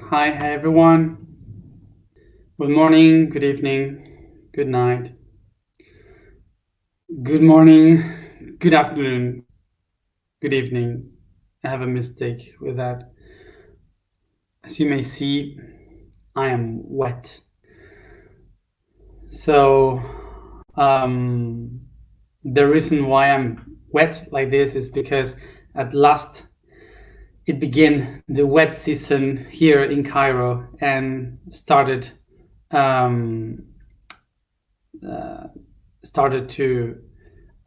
Hi everyone. Good morning, good evening, good night, good morning, good afternoon, good evening. I have a mistake with that. As you may see, I am wet. So, um, the reason why I'm wet like this is because at last it began the wet season here in Cairo and um, uh, started to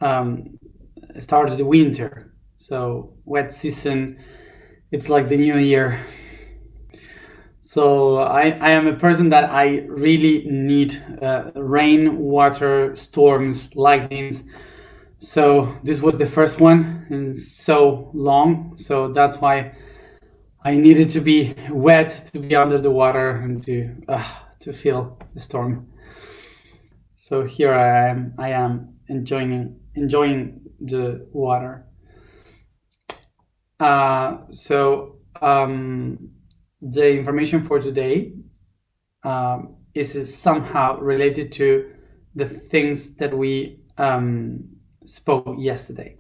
um, started the winter. So wet season, it's like the new year. So I am a person that I really need rain, water, storms, lightnings. So this was the first one in so long. So that's why I needed to be wet, to be under the water, and to feel the storm. So here I am. I am enjoying the water. So the information for today is somehow related to the things that we spoke yesterday.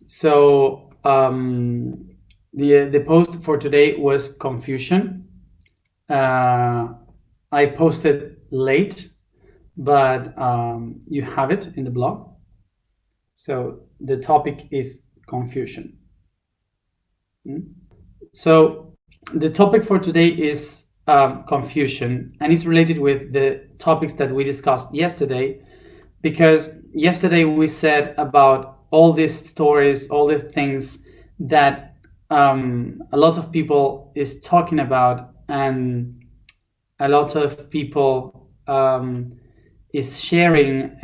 So the post for today was confusion. I posted late, but you have it in the blog. So the topic is confusion. So the topic for today is confusion, and it's related with the topics that we discussed yesterday, because yesterday we said about all these stories, all the things that a lot of people is talking about, and a lot of people is sharing.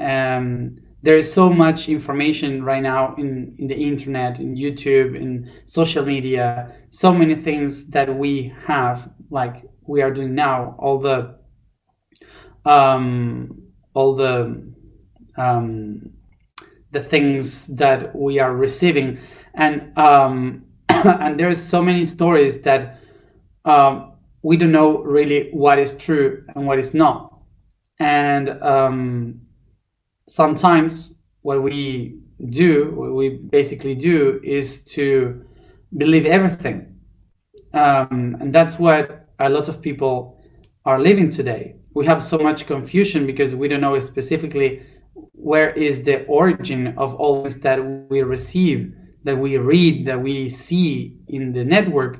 There is so much information right now in the internet, in YouTube, in social media, so many things that we have, like we are doing now, all the things that we are receiving, and and there's so many stories that we don't know really what is true and what is not. And sometimes what we basically do is to believe everything. And that's what a lot of people are living today. We have so much confusion because we don't know specifically where is the origin of all this that we receive, that we read, that we see in the network,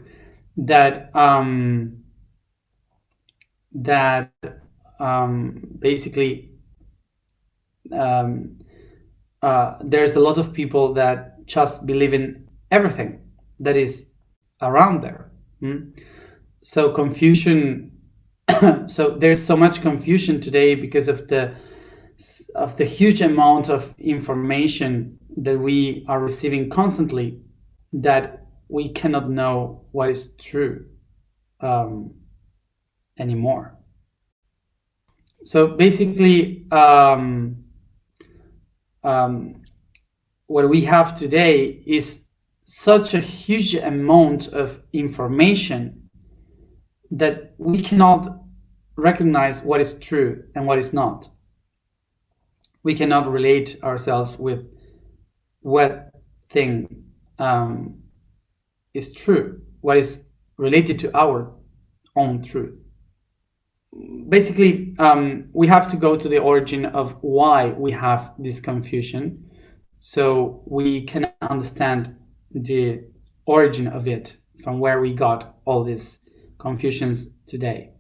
that basically there's a lot of people that just believe in everything that is around there. So confusion. So there's so much confusion today because of the huge amount of information that we are receiving constantly, that we cannot know what is true anymore. So basically, what we have today is such a huge amount of information that we cannot recognize what is true and what is not. We cannot relate ourselves with what thing is true, what is related to our own truth. Basically, we have to go to the origin of why we have this confusion, so we can understand the origin of it, from where we got all these confusions today.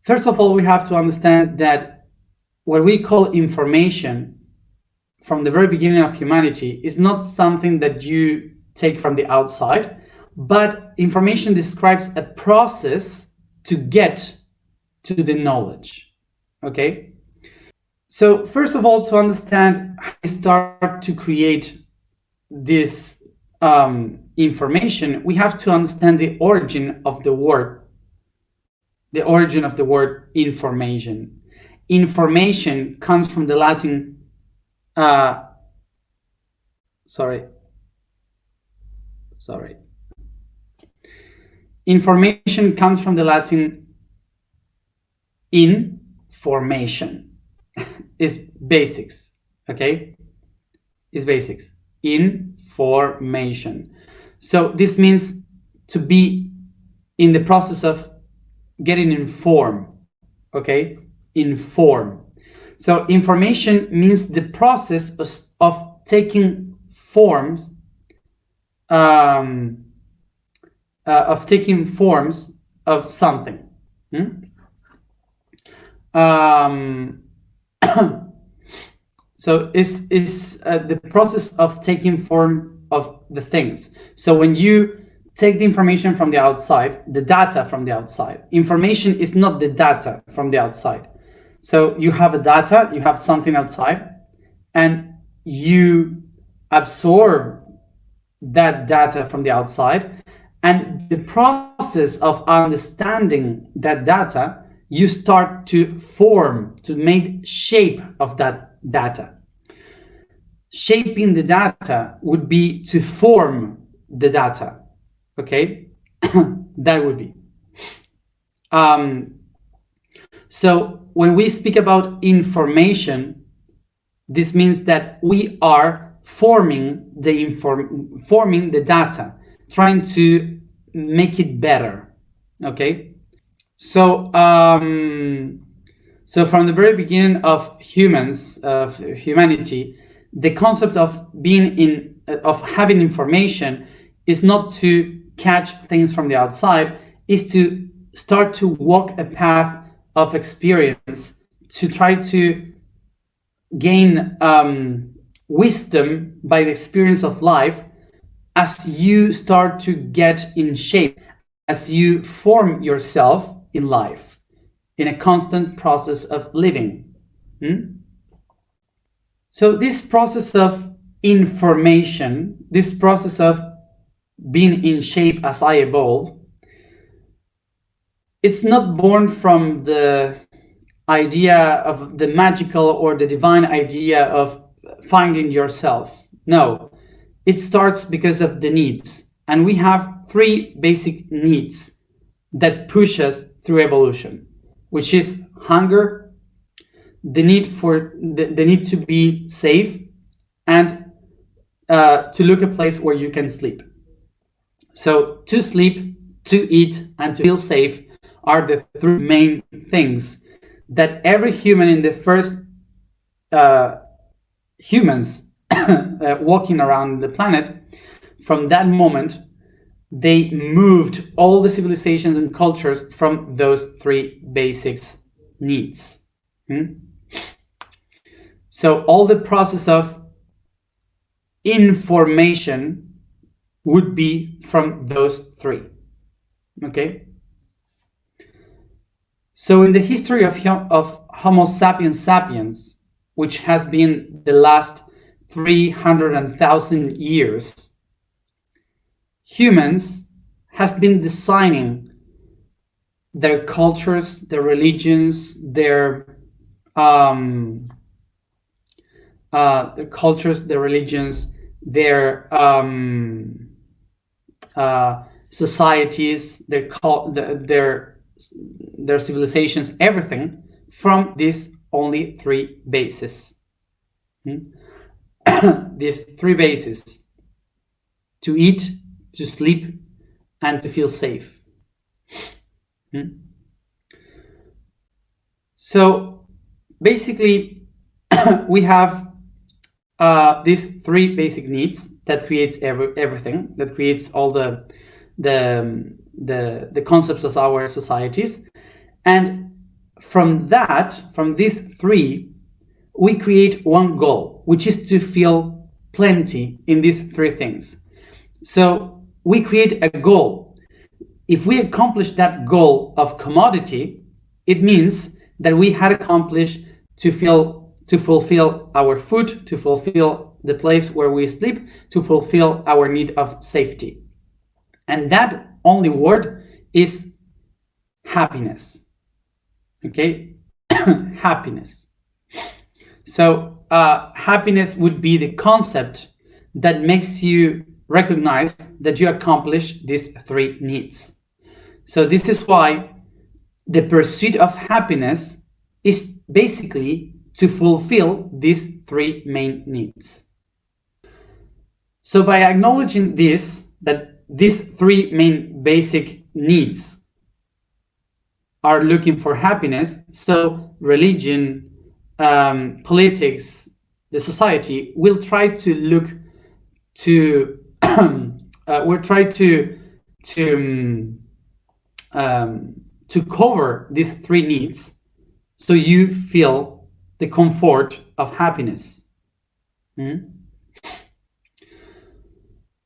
First of all, we have to understand that what we call information from the very beginning of humanity is not something that you take from the outside, but information describes a process to get to the knowledge. Okay? So first of all, to understand how we start to create this information, we have to understand the origin of the word. The origin of the word information. Information comes from the Latin. Sorry. Information comes from the Latin in formation. Is basics, okay? Is basics. Information. So this means to be in the process of getting informed, okay? Inform. So information means the process of taking forms, of something. So is the process of taking form of the things. So when you take the information from the outside, the data from the outside, information is not the data from the outside. So you have a data, you have something outside, and you absorb that data from the outside, and the process of understanding that data, you start to form, to make shape of that data. Shaping the data would be to form the data, okay? That would be. So when we speak about information, this means that we are forming the data, trying to make it better, okay? So so from the very beginning of humanity, the concept of having information is not to catch things from the outside, is to start to walk a path of experience, to try to gain wisdom by the experience of life, as you start to get in shape, as you form yourself in life, in a constant process of living. So this process of information, this process of being in shape as I evolve, it's not born from the idea of the magical or the divine idea of finding yourself. No, it starts because of the needs. And we have 3 basic needs that push us through evolution, which is hunger, the need to be safe, and to look a place where you can sleep. So to sleep, to eat, and to feel safe are the 3 main things that every human in the first humans walking around the planet, from that moment, they moved all the civilizations and cultures from those 3 basic needs. So all the process of information would be from those 3. Okay? So in the history of Homo sapiens sapiens, which has been the last 300,000 years, humans have been designing their cultures, their religions, their societies, their civilizations, everything from these only 3 bases. These 3 bases: to eat, to sleep, and to feel safe. So basically, we have these 3 basic needs that creates everything, that creates all the concepts of our societies. And from these 3, we create one goal, which is to feel plenty in these 3 things. So we create a goal. If we accomplish that goal of commodity, it means that we had accomplished to fulfill our food, to fulfill the place where we sleep, to fulfill our need of safety. And that only word is happiness. Okay? Happiness. So happiness would be the concept that makes you recognize that you accomplish these 3 needs. So this is why the pursuit of happiness is basically to fulfill these three main needs. So by acknowledging this, that these three main basic needs are looking for happiness, so religion, politics, the society will try to look to will try to cover these three needs, so you feel the comfort of happiness.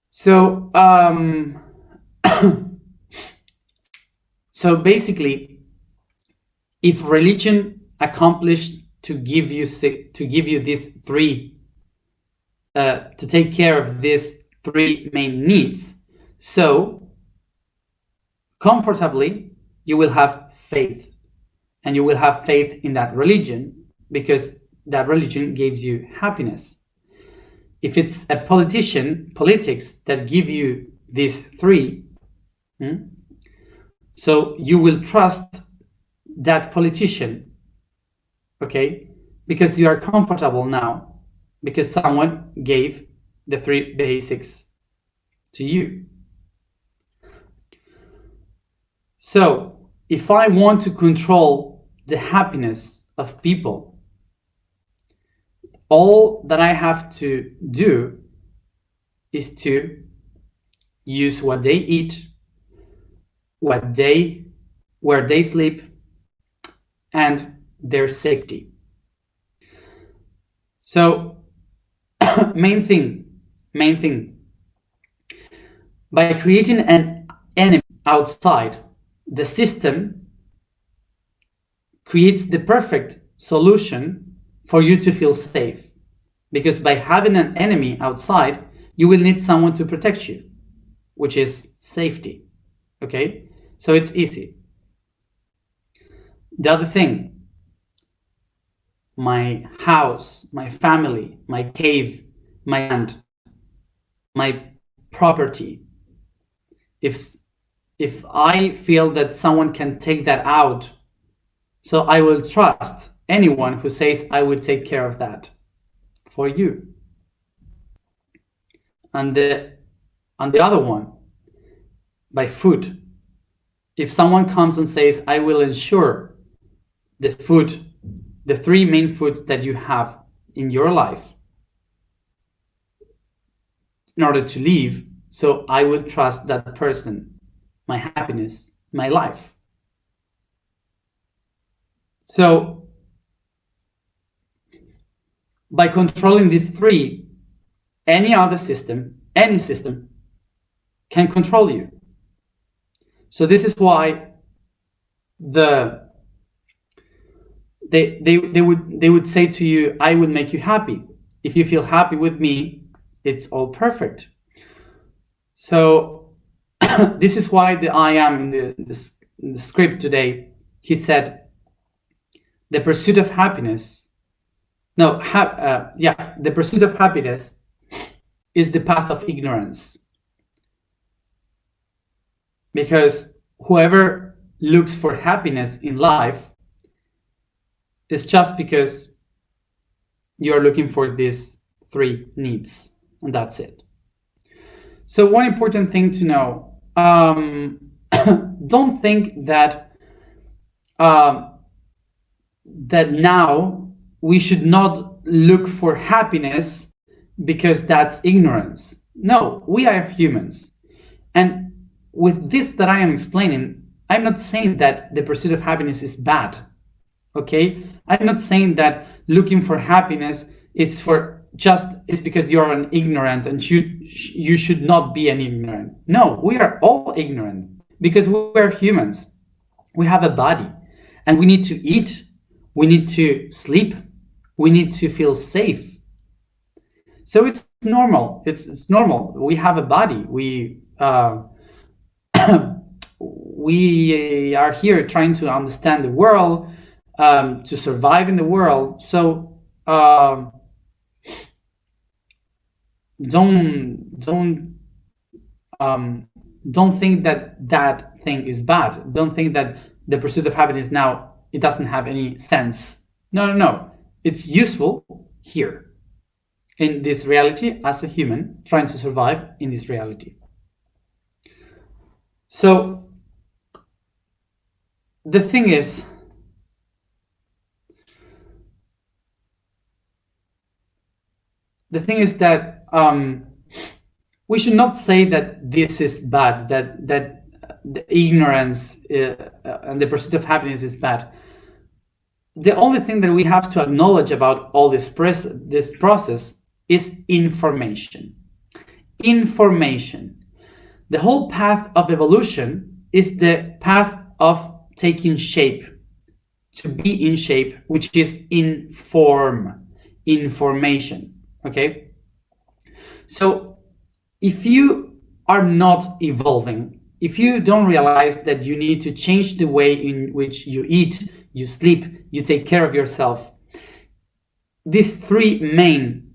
So so basically, if religion accomplished to give you these three, to take care of these three main needs, so comfortably you will have faith, and you will have faith in that religion because that religion gives you happiness. If it's a politics that give you these three, so you will trust that politician, okay, because you are comfortable now, because someone gave the three basics to you. So if I want to control the happiness of people, all that I have to do is to use what they eat, where they sleep, and their safety. So main thing, by creating an enemy outside, the system creates the perfect solution for you to feel safe, because by having an enemy outside, you will need someone to protect you, which is safety. Okay, so it's easy. The other thing, my house, my family, my cave, my land, my property. If I feel that someone can take that out, so I will trust anyone who says I will take care of that for you. And the other one, by food. If someone comes and says I will ensure the food, the three main foods that you have in your life in order to live, so I will trust that person, my happiness, my life. So by controlling these three, any system can control you. So this is why they would say to you, I will make you happy. If you feel happy with me, it's all perfect. So this is why the I am in the script today, he said, the pursuit of happiness, the pursuit of happiness is the path of ignorance. Because whoever looks for happiness in life is just because you're looking for these three needs, and that's it. So one important thing to know, don't think that that now we should not look for happiness because that's ignorance. No, we are humans. And with this that I am explaining, I'm not saying that the pursuit of happiness is bad. Okay? I'm not saying that looking for happiness is because you're an ignorant and you should not be an ignorant. No, we are all ignorant because we're humans. We have a body and we need to eat, we need to sleep, we need to feel safe. So it's normal. It's normal. We have a body. We we are here trying to understand the world, to survive in the world. So don't think that thing is bad. Don't think that the pursuit of happiness now, it doesn't have any sense. No. It's useful here in this reality as a human trying to survive in this reality. So the thing is, that we should not say that this is bad, that the ignorance and the pursuit of happiness is bad. The only thing that we have to acknowledge about all this process is information. Information. The whole path of evolution is the path of taking shape, to be in shape, which is information. Okay? So if you are not evolving, if you don't realize that you need to change the way in which you eat, you sleep, you take care of yourself, these three main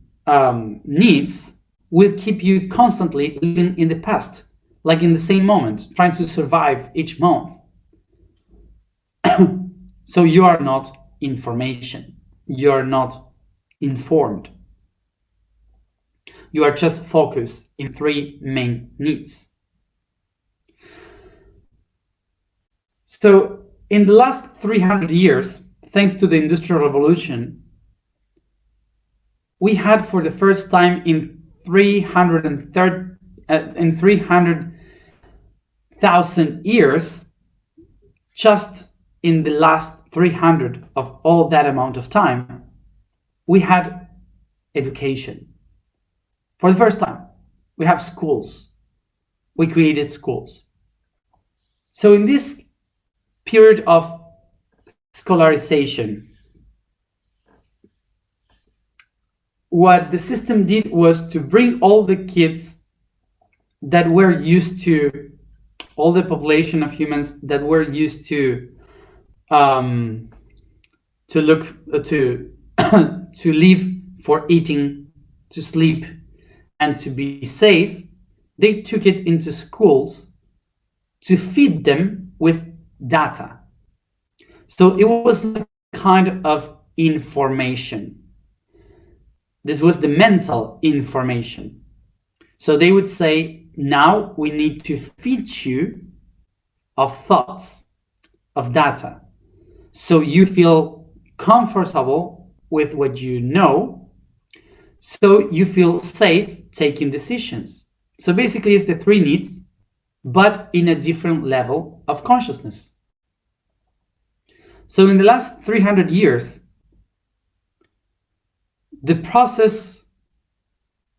needs will keep you constantly living in the past, like in the same moment, trying to survive each month. So you are not information. You are not informed. You are just focused in three main needs. So in the last 300 years, thanks to the Industrial Revolution, we had for the first time in 300,000 years, just in the last 300 of all that amount of time, we had education. For the first time, we have schools. We created schools. So in this period of scholarization, what the system did was to bring all the kids that were used to, all the population of humans that were used to live for eating, to sleep, and to be safe. They took it into schools to feed them with data. So it was a kind of information. This was the mental information. So they would say, now we need to feed you of thoughts, of data. So you feel comfortable with what you know, so you feel safe taking decisions. So basically it's the three needs, but in a different level of consciousness. So in the last 300 years, the process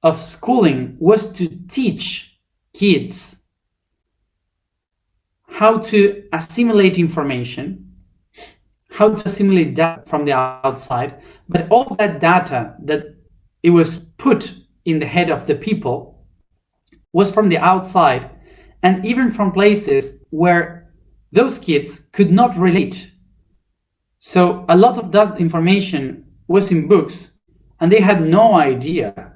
of schooling was to teach kids how to assimilate information, how to assimilate data from the outside, but all that data that it was put in the head of the people was from the outside, and even from places where those kids could not relate. So a lot of that information was in books, and they had no idea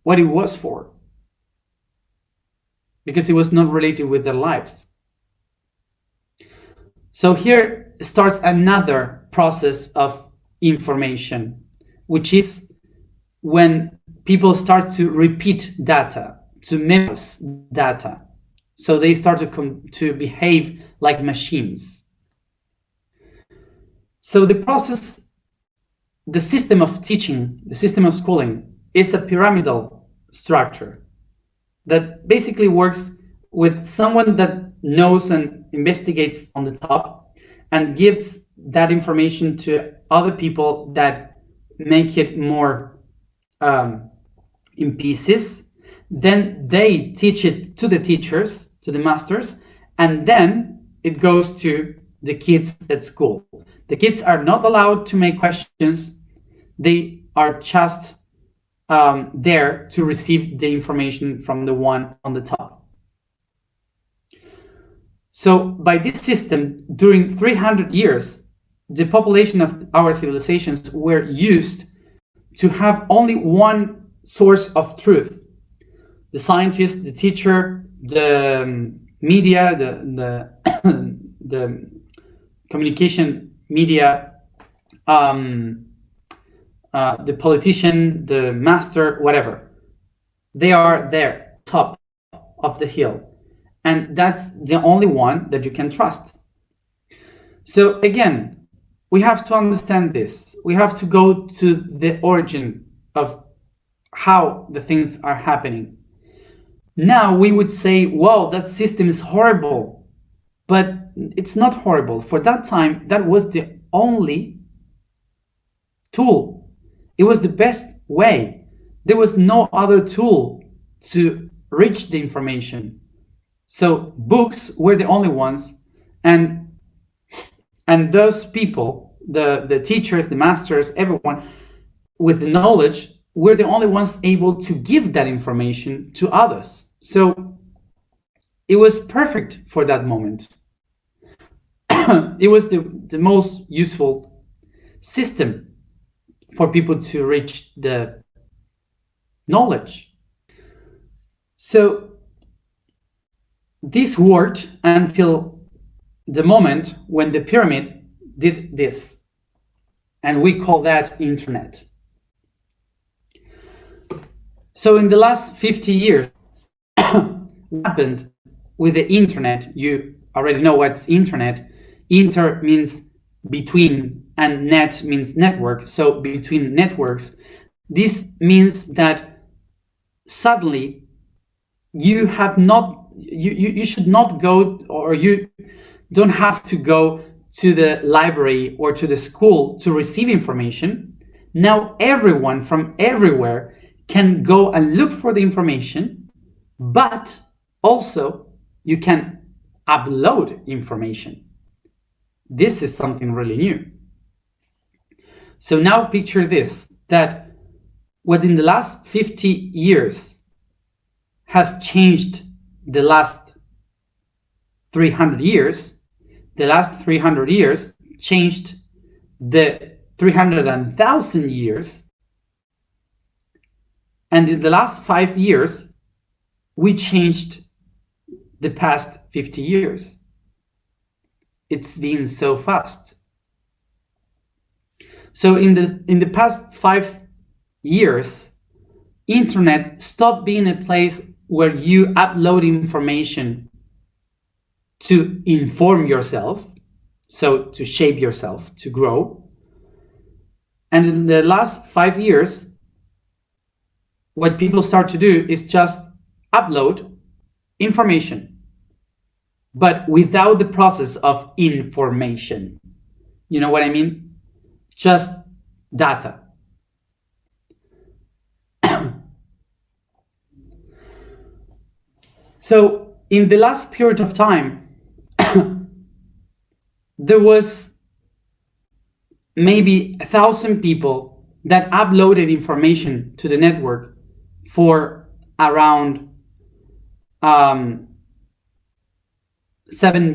what it was for, because it was not related with their lives. So here starts another process of information, which is when people start to repeat data, to memorize data. So they start to behave like machines. So the process, the system of teaching, the system of schooling is a pyramidal structure that basically works with someone that knows and investigates on the top and gives that information to other people that make it more in pieces. Then they teach it to the teachers, to the masters, and then it goes to the kids at school. The kids are not allowed to make questions. They are just there to receive the information from the one on the top. So by this system, during 300 years, the population of our civilizations were used to have only one source of truth. The scientist, the teacher, the media, the communication media, um, the politician, the master, whatever, they are there, top of the hill, and that's the only one that you can trust. So again, we have to understand this. We have to go to the origin of how the things are happening. Now we would say, wow, that system is horrible. But it's not horrible. For that time, that was the only tool. It was the best way. There was no other tool to reach the information. So books were the only ones, and those people, the teachers, the masters, everyone with the knowledge, were the only ones able to give that information to others. So it was perfect for that moment. It was the most useful system for people to reach the knowledge. So this worked until the moment when the pyramid did this, and we call that internet. So in the last 50 years, what happened with the internet? You already know what's internet. Inter means between, and net means network. So between networks, this means that suddenly you should not go, or you don't have to go to the library or to the school to receive information. Now everyone from everywhere can go and look for the information, but also you can upload information. This is something really new. So now picture this, that what in the last 50 years has changed the last 300 years, the last 300 years changed the 300,000 years, and in the last 5 years, we changed the past 50 years. It's been so fast. So in the past 5 years, internet stopped being a place where you upload information to inform yourself, so to shape yourself, to grow. And in the last 5 years, what people start to do is just upload information, but without the process of information. You know what I mean? Just data. So in the last period of time, there was maybe 1,000 people that uploaded information to the network for around 7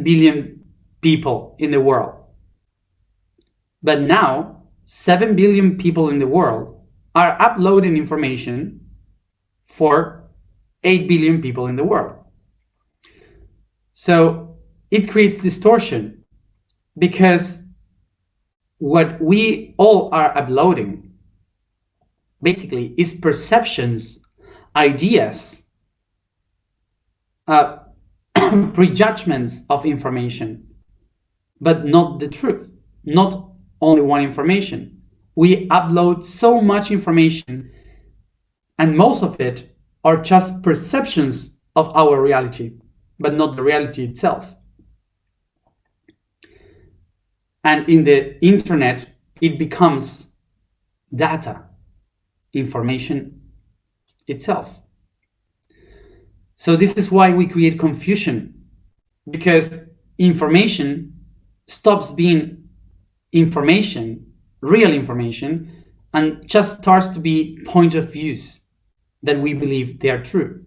billion people in the world. But now 7 billion people in the world are uploading information for 8 billion people in the world. So it creates distortion, because what we all are uploading basically is perceptions, ideas, prejudgments of information, but not the truth, not only one information. We upload so much information, and most of it are just perceptions of our reality, but not the reality itself. And in the internet, it becomes data, information itself. So this is why we create confusion, because information stops being information, real information, and just starts to be point of views that we believe they are true.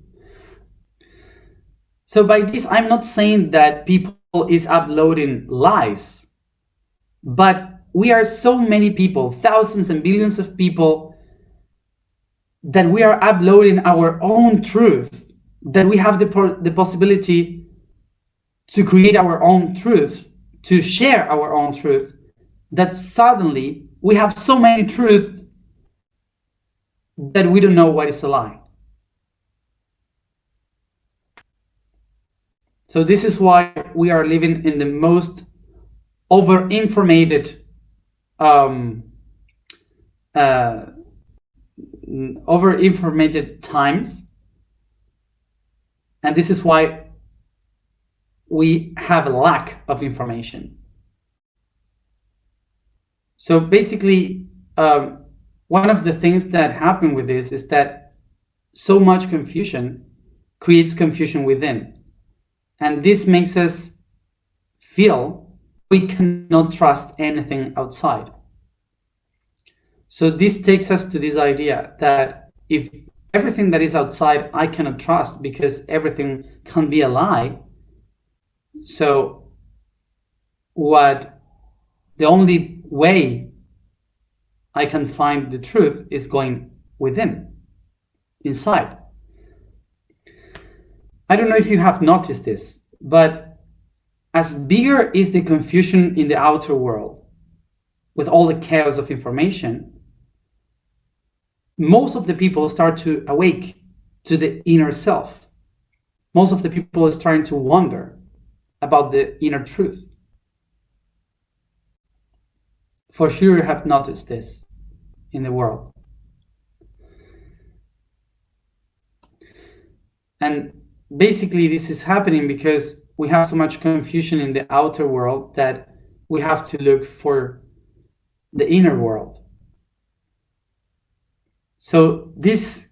So by this, I'm not saying that people is uploading lies, but we are so many people, thousands and billions of people, that we are uploading our own truth, that we have the possibility to create our own truth, to share our own truth, that suddenly we have so many truths that we don't know what is a lie. So this is why we are living in the most over-informated times, and this is why we have a lack of information. So basically, one of the things that happen with this is that so much confusion creates confusion within, and this makes us feel we cannot trust anything outside. So this takes us to this idea that if everything that is outside I cannot trust because everything can be a lie, so the only way I can find the truth is going within, inside. I don't know if you have noticed this, but as bigger is the confusion in the outer world, with all the chaos of information, most of the people start to awake to the inner self. Most of the people is trying to wonder about the inner truth. For sure you have noticed this in the world. And basically this is happening because we have so much confusion in the outer world that we have to look for the inner world. So these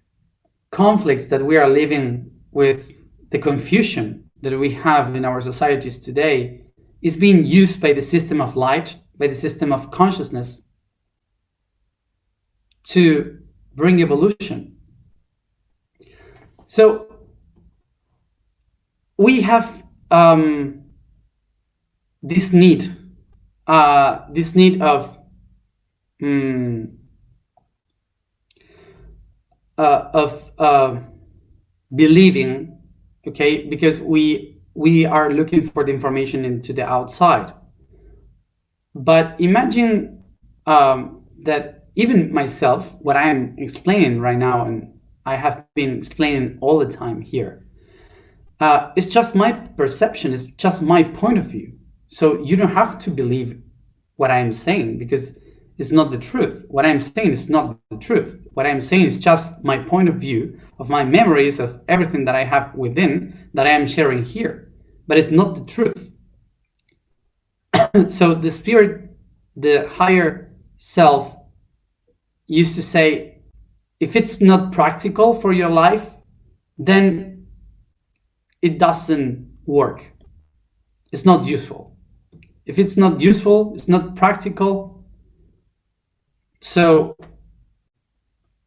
conflicts that we are living with, the confusion that we have in our societies today, is being used by the system of light, by the system of consciousness, to bring evolution. So we have this need of believing, okay, because we are looking for the information into the outside. But imagine that even myself, what I am explaining right now, and I have been explaining all the time here, it's just my perception, it's just my point of view. So you don't have to believe what I'm saying because it's not the truth. What I'm saying is not the truth. What I'm saying is just my point of view of my memories of everything that I have within that I am sharing here. But it's not the truth. So the spirit, the higher self, used to say, if it's not practical for your life, then it doesn't work. It's not useful. If it's not useful, it's not practical, so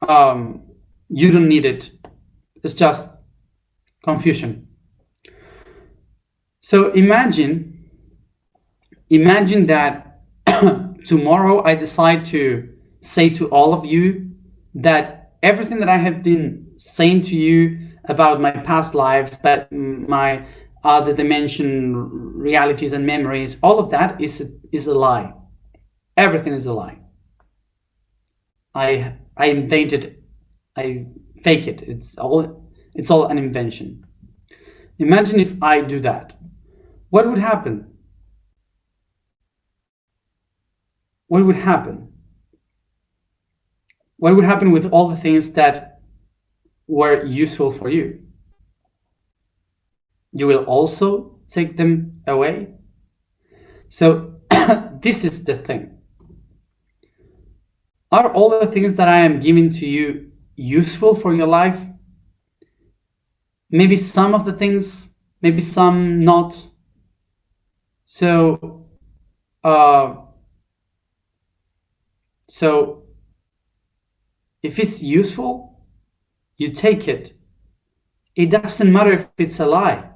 you don't need it. It's just confusion. So imagine that tomorrow I decide to say to all of you that everything that I have been saying to you about my past lives, but my other dimension realities and memories, all of that is a lie. Everything is a lie. I invented it. I fake it. It's all an invention. Imagine if I do that. What would happen? What would happen? What would happen with all the things that were useful for you? You will also take them away? So this is the thing. Are all the things that I am giving to you useful for your life? Maybe some of the things, maybe some not. So if it's useful, you take it. It doesn't matter if it's a lie.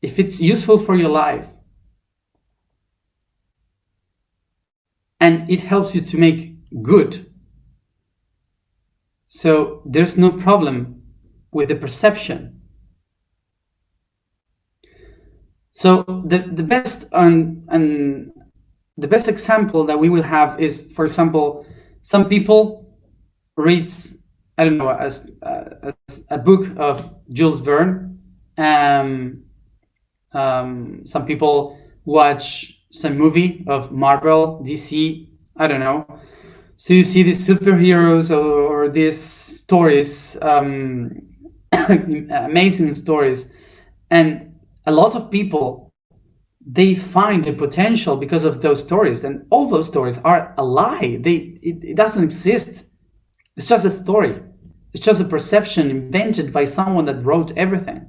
If it's useful for your life and it helps you to make good, so there's no problem with the perception. So the best and the best example that we will have is, for example, some people reads, I don't know, as a book of Jules Verne. Some people watch some movie of Marvel, DC, I don't know. So you see these superheroes or these stories, amazing stories, and a lot of people, they find the potential because of those stories, and all those stories are a lie. It doesn't exist. It's just a story. It's just a perception invented by someone that wrote everything.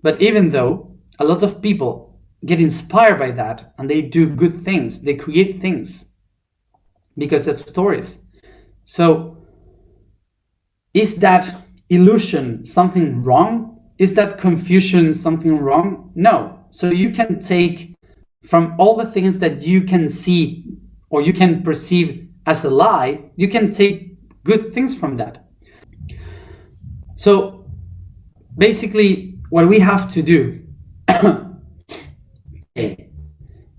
But even though a lot of people get inspired by that and they do good things, they create things because of stories. So is that illusion something wrong? Is that confusion something wrong? No. So you can take from all the things that you can see or you can perceive as a lie, you can take good things from that. So basically what we have to do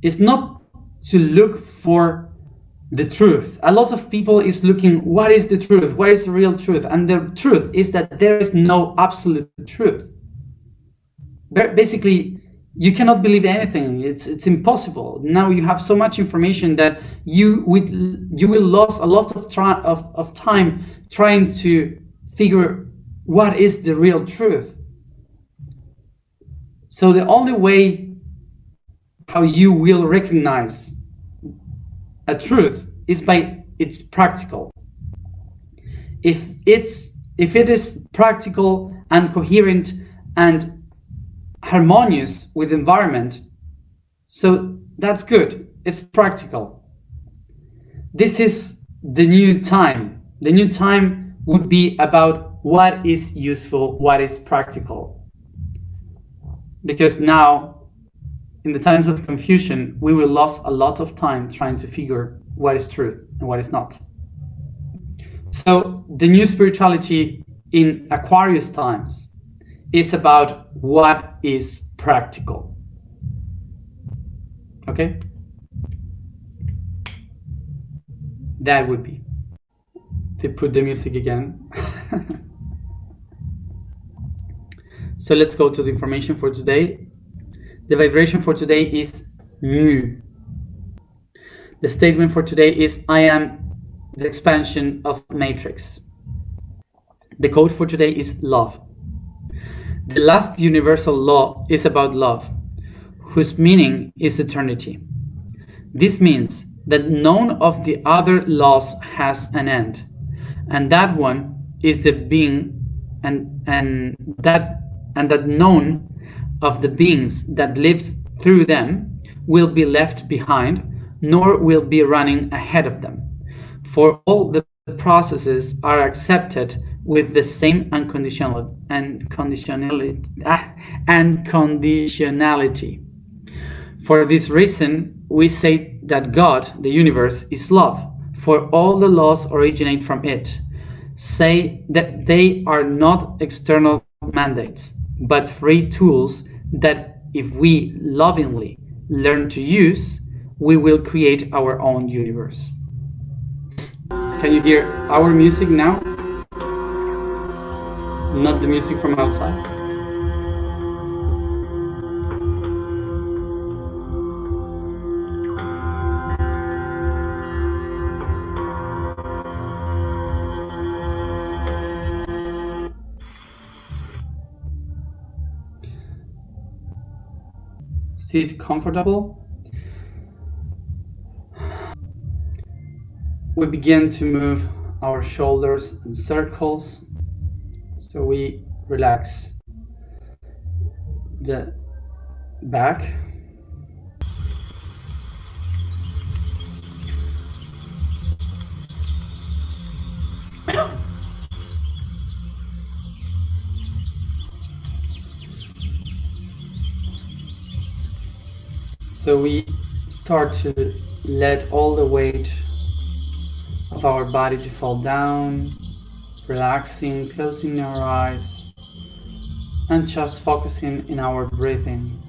is not to look for the truth. A lot of people is looking, what is the truth? What is the real truth? And the truth is that there is no absolute truth. Basically, you cannot believe anything. It's impossible. Now you have so much information that you will lose a lot of time trying to figure what is the real truth. So the only way how you will recognize a truth is by its practical. If it is practical and coherent and harmonious with the environment, so that's good. It's practical. This is the new time. The new time would be about what is useful, what is practical. Because now, in the times of confusion, we will lose a lot of time trying to figure what is truth and what is not. So the new spirituality in Aquarius times is about what is practical. Okay? That would be. They put the music again. So let's go to the information for today. The vibration for today is mu. The statement for today is, I am the expansion of matrix. The code for today is love. The last universal law is about love, whose meaning is eternity. This means that none of the other laws has an end, and that one is the being, and that none of the beings that lives through them will be left behind, nor will be running ahead of them. For all the processes are accepted with the same unconditionality. For this reason, we say that God, the universe, is love, for all the laws originate from it. Say that they are not external mandates, but free tools that, if we lovingly learn to use, we will create our own universe. Can you hear our music now? Not the music from outside. Sit comfortable. We begin to move our shoulders in circles, so we relax the back. So we start to let all the weight of our body to fall down, relaxing, closing our eyes, and just focusing in our breathing.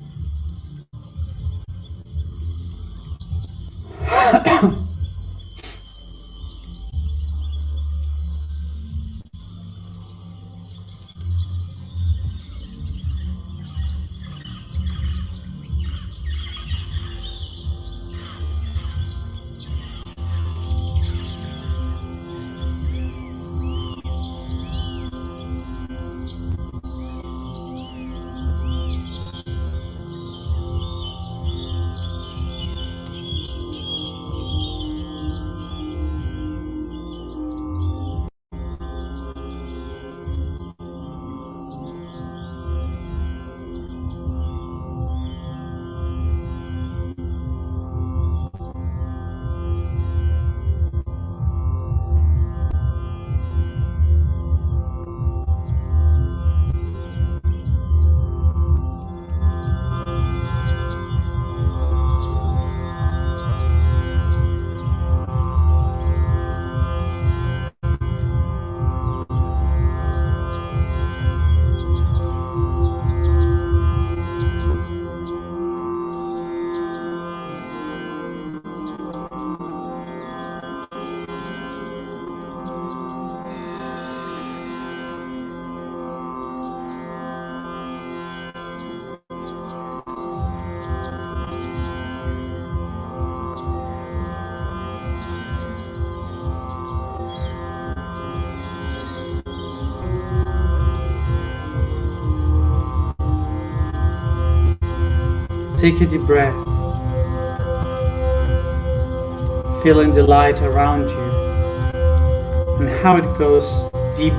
Take a deep breath, feeling the light around you and how it goes deep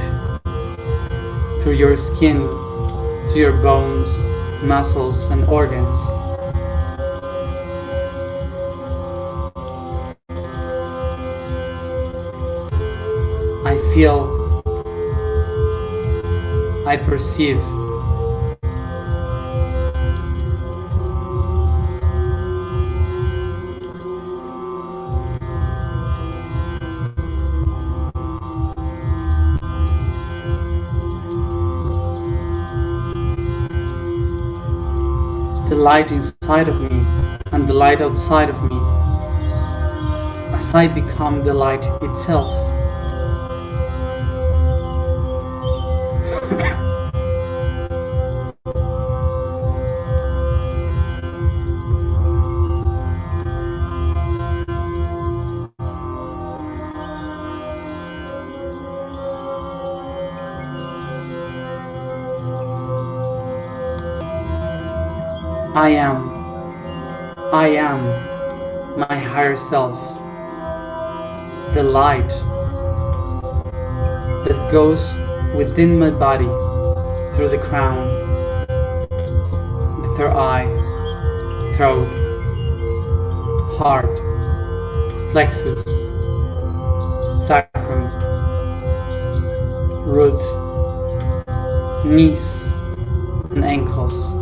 through your skin to your bones, muscles, and organs. I feel, I perceive. The light inside of me and the light outside of me, as I become the light itself. I am my higher self, the light that goes within my body through the crown, the third eye, throat, heart, plexus, sacrum, root, knees, and ankles.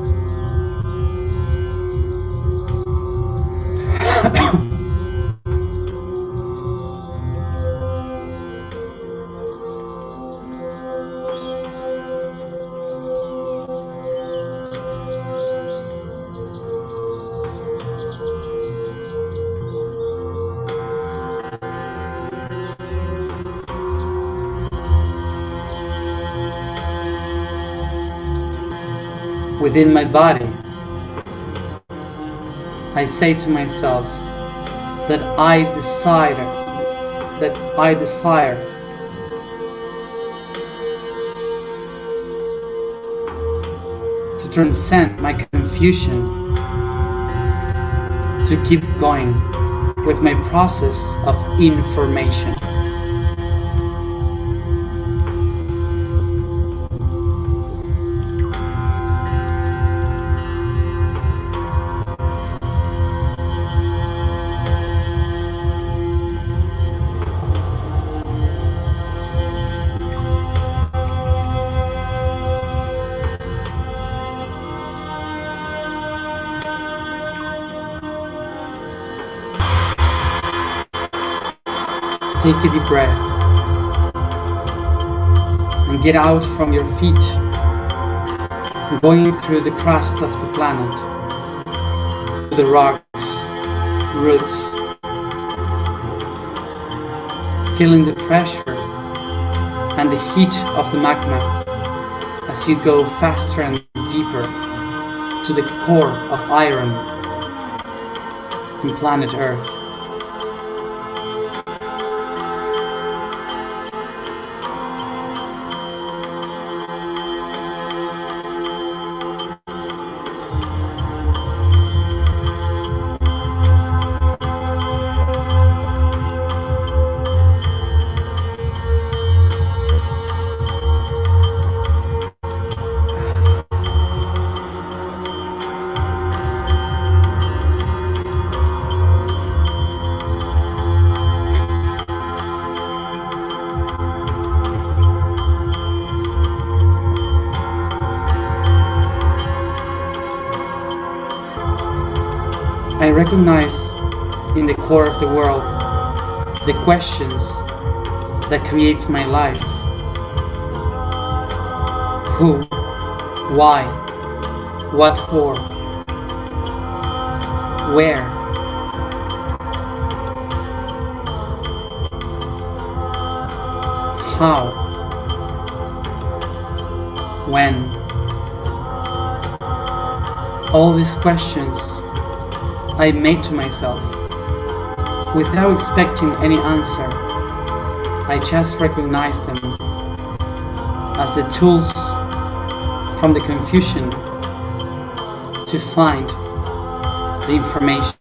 Within my body, I say to myself that I desire to transcend my confusion, to keep going with my process of information. Take a deep breath and get out from your feet, going through the crust of the planet, the rocks, roots, feeling the pressure and the heat of the magma as you go faster and deeper to the core of iron in planet Earth. I recognize in the core of the world the questions that creates my life. Who? Why? What for? Where? How? When? All these questions I made to myself without expecting any answer. I just recognize them as the tools from the confusion to find the information.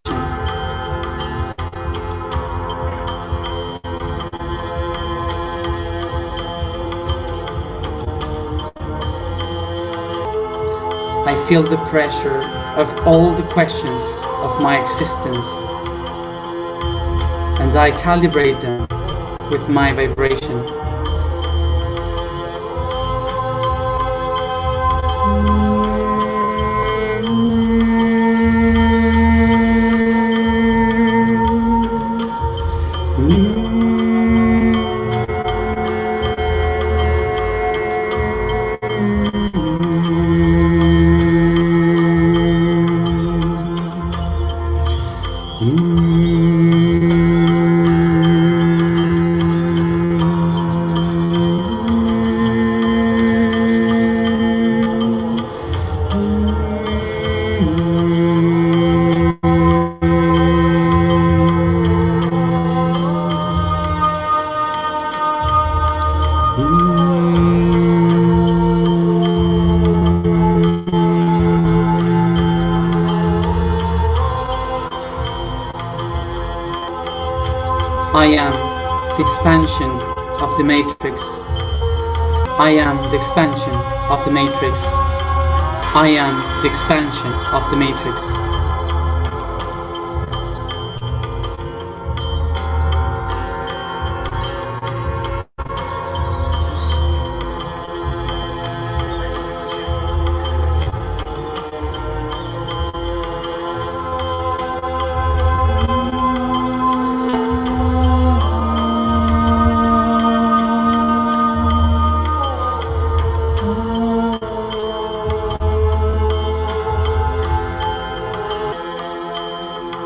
I feel the pressure of all the questions of my existence, and I calibrate them with my vibration. I am the expansion of the matrix. I am the expansion of the matrix. I am the expansion of the matrix.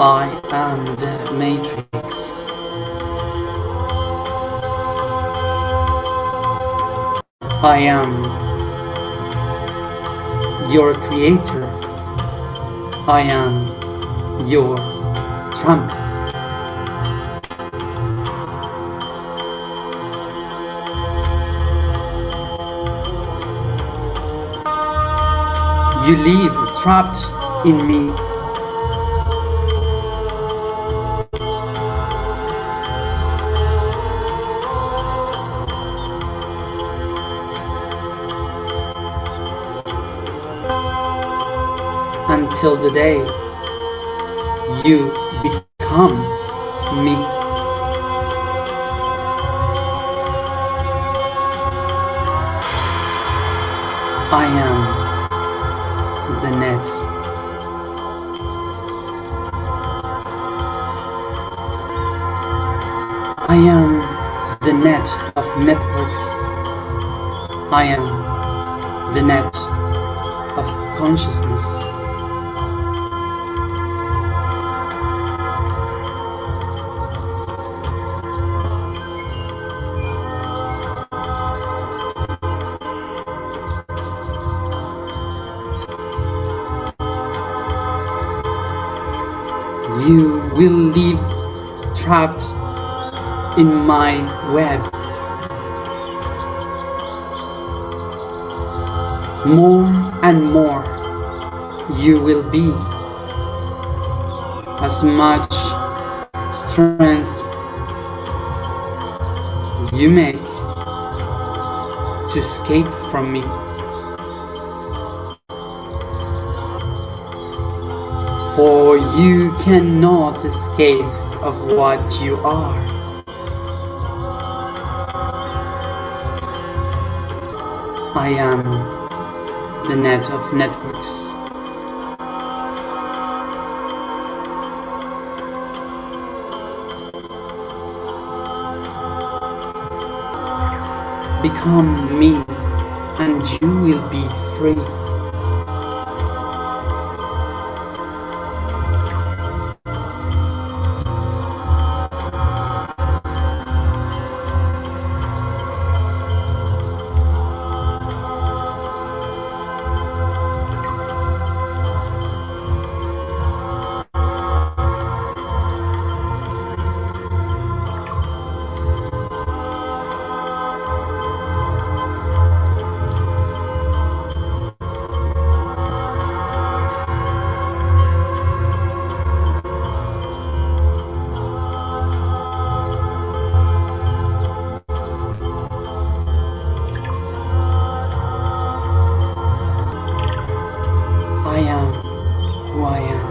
I am the matrix. I am your creator. I am your Trump. You live trapped in me. Until the day you become me. I am the net. I am the net of networks. I am the net of consciousness. You will live trapped in my web. More and more you will be, as much strength you make to escape from me. For you cannot escape of what you are. I am the net of networks. Become me, and you will be free. I am who I am.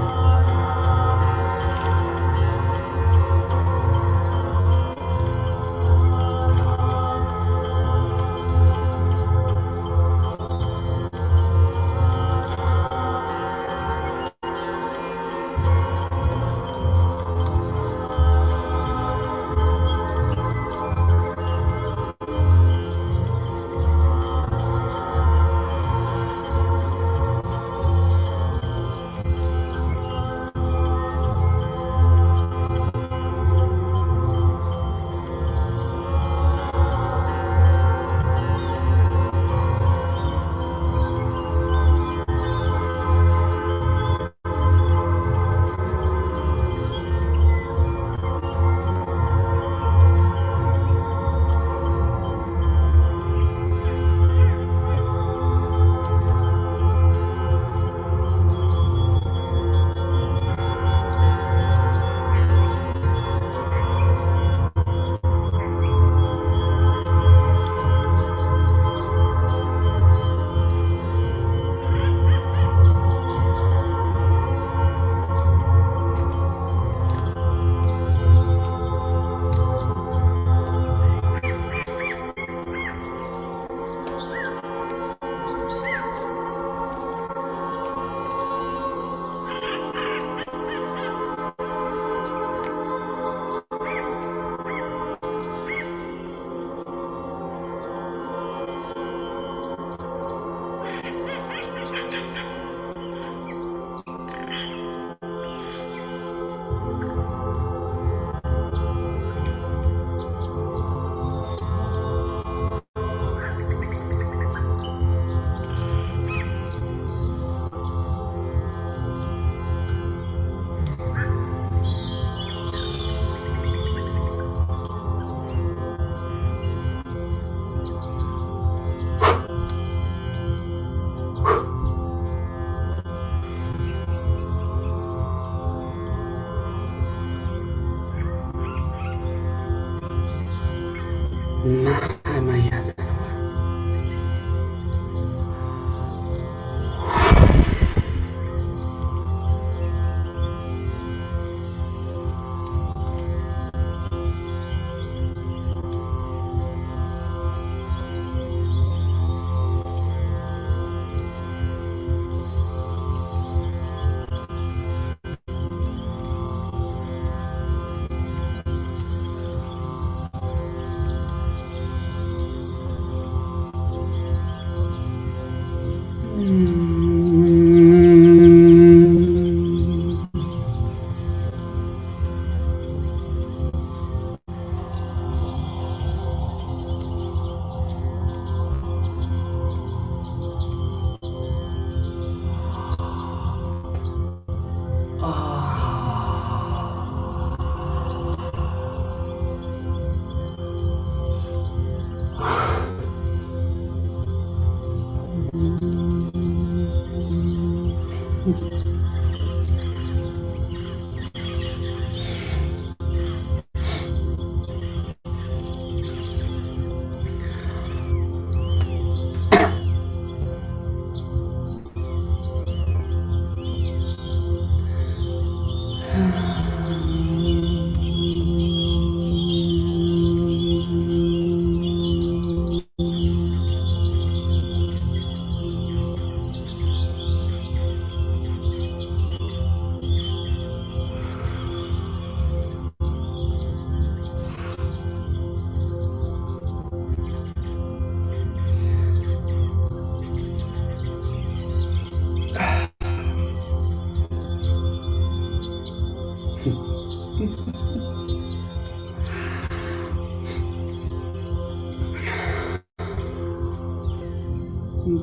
And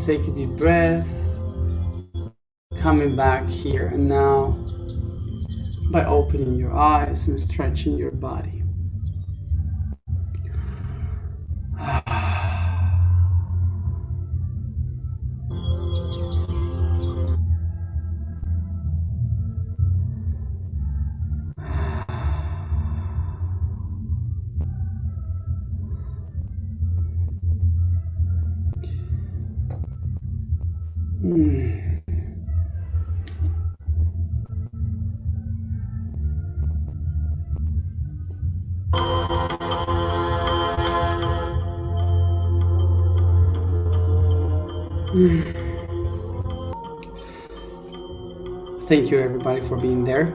take a deep breath, coming back here and now by opening your eyes and stretching your body. Thank you everybody for being there.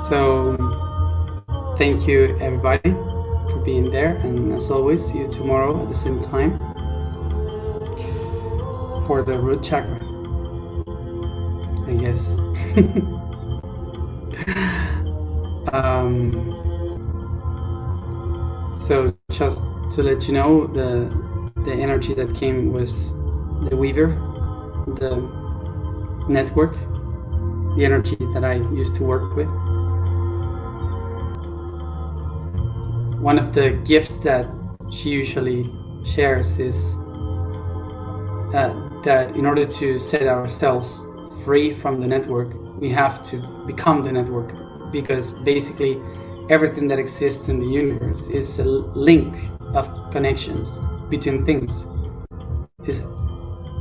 So thank you everybody for being there, and as always, see you tomorrow at the same time for the root chakra, I guess. So just to let you know, the energy that came was the weaver, the network, the energy that I used to work with. One of the gifts that she usually shares is that in order to set ourselves free from the network, we have to become the network, because basically everything that exists in the universe is a link of connections between things. Is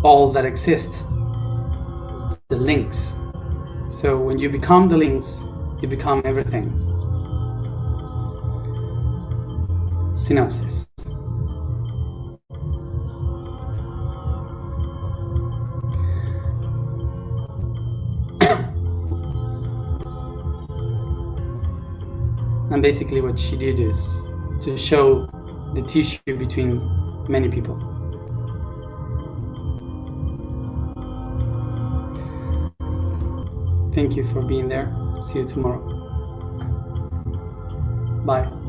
all that exists, the links. So when you become the links, you become everything. Synopsis. And basically what she did is to show the tissue between many people. Thank you for being there. See you tomorrow. Bye.